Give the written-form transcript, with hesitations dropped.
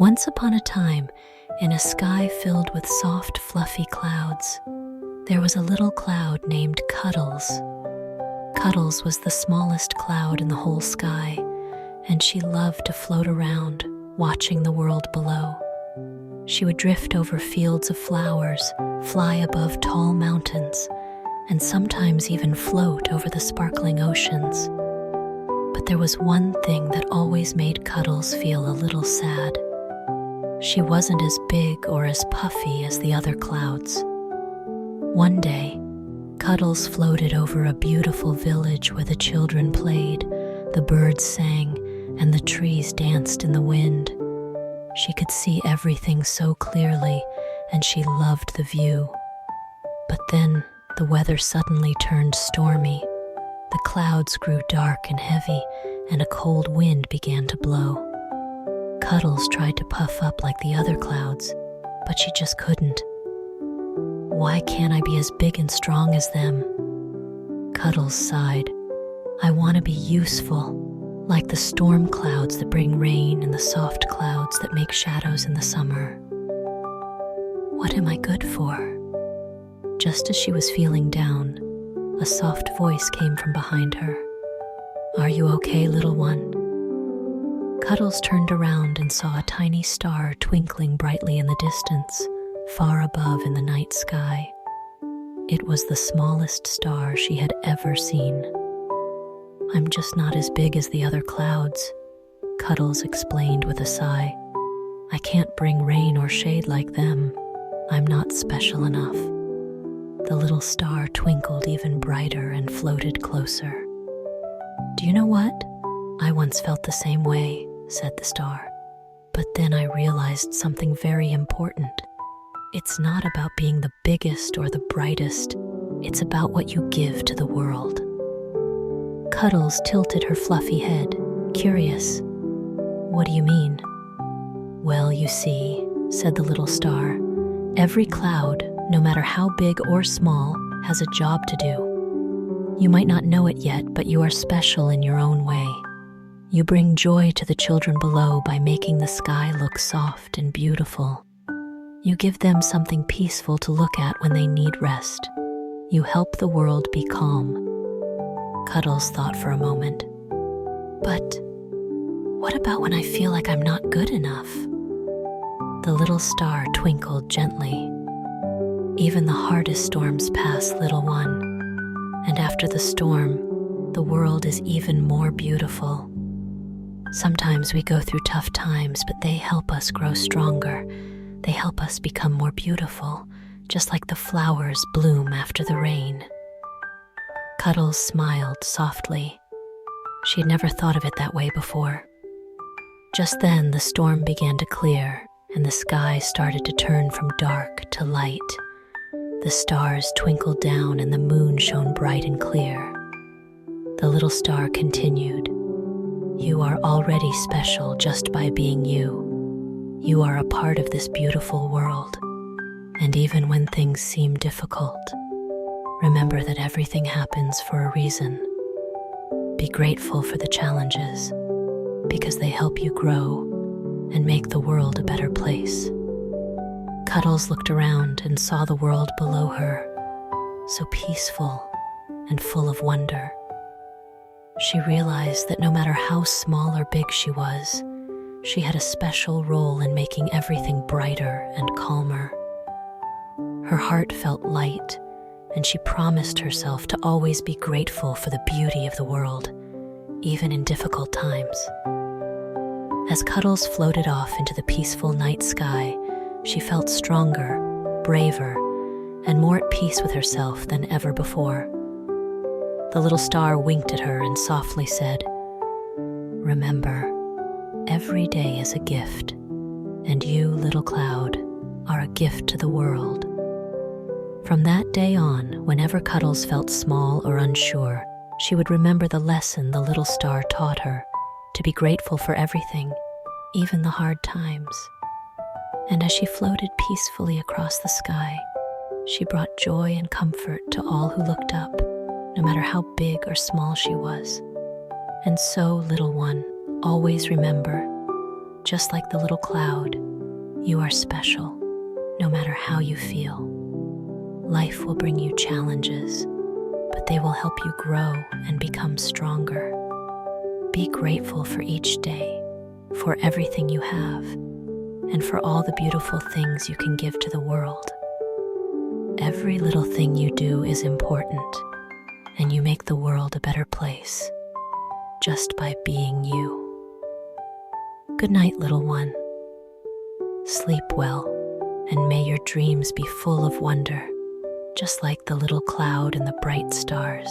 Once upon a time, in a sky filled with soft, fluffy clouds, there was a little cloud named Cuddles. Cuddles was the smallest cloud in the whole sky, and she loved to float around, watching the world below. She would drift over fields of flowers, fly above tall mountains, and sometimes even float over the sparkling oceans. But there was one thing that always made Cuddles feel a little sad. She wasn't as big or as puffy as the other clouds. One day, Cuddles floated over a beautiful village where the children played, the birds sang, and the trees danced in the wind. She could see everything so clearly, and she loved the view. But then the weather suddenly turned stormy. The clouds grew dark and heavy, and a cold wind began to blow. Cuddles tried to puff up like the other clouds, but she just couldn't. Why can't I be as big and strong as them? Cuddles sighed. I want to be useful, like the storm clouds that bring rain and the soft clouds that make shadows in the summer. What am I good for? Just as she was feeling down, a soft voice came from behind her. Are you okay, little one? Cuddles turned around and saw a tiny star twinkling brightly in the distance, far above in the night sky. It was the smallest star she had ever seen. I'm just not as big as the other clouds, Cuddles explained with a sigh. I can't bring rain or shade like them. I'm not special enough. The little star twinkled even brighter and floated closer. Do you know what? I once felt the same way, said the star. But then I realized something very important. It's not about being the biggest or the brightest. It's about what you give to the world. Cuddles tilted her fluffy head, curious. What do you mean? Well, you see, said the little star, every cloud, no matter how big or small, has a job to do. You might not know it yet, but you are special in your own way. You bring joy to the children below by making the sky look soft and beautiful. You give them something peaceful to look at when they need rest. You help the world be calm. Cuddles thought for a moment. But what about when I feel like I'm not good enough? The little star twinkled gently. Even the hardest storms pass, little one. And after the storm, the world is even more beautiful. Sometimes we go through tough times, but they help us grow stronger. They help us become more beautiful, just like the flowers bloom after the rain. Cuddles smiled softly. She had never thought of it that way before. Just then, the storm began to clear, and the sky started to turn from dark to light. The stars twinkled down, and the moon shone bright and clear. The little star continued. You are already special just by being you. You are a part of this beautiful world. And even when things seem difficult, remember that everything happens for a reason. Be grateful for the challenges, because they help you grow and make the world a better place. Cuddles looked around and saw the world below her, so peaceful and full of wonder. She realized that no matter how small or big she was, she had a special role in making everything brighter and calmer. Her heart felt light, and she promised herself to always be grateful for the beauty of the world, even in difficult times. As Cuddles floated off into the peaceful night sky, she felt stronger, braver, and more at peace with herself than ever before. The little star winked at her and softly said, Remember, every day is a gift, and you, little cloud, are a gift to the world. From that day on, whenever Cuddles felt small or unsure, she would remember the lesson the little star taught her, to be grateful for everything, even the hard times. And as she floated peacefully across the sky, she brought joy and comfort to all who looked up, no matter how big or small she was. And so, little one, always remember, Just like the little cloud, you are special, no matter how you feel. Life will bring you challenges, but they will help you grow and become stronger. Be grateful for each day, for everything you have, and for all the beautiful things you can give to the world. Every little thing you do is important, and you make the world a better place just by being you. Good night, little one. Sleep well, and may your dreams be full of wonder, just like the little cloud and the bright stars.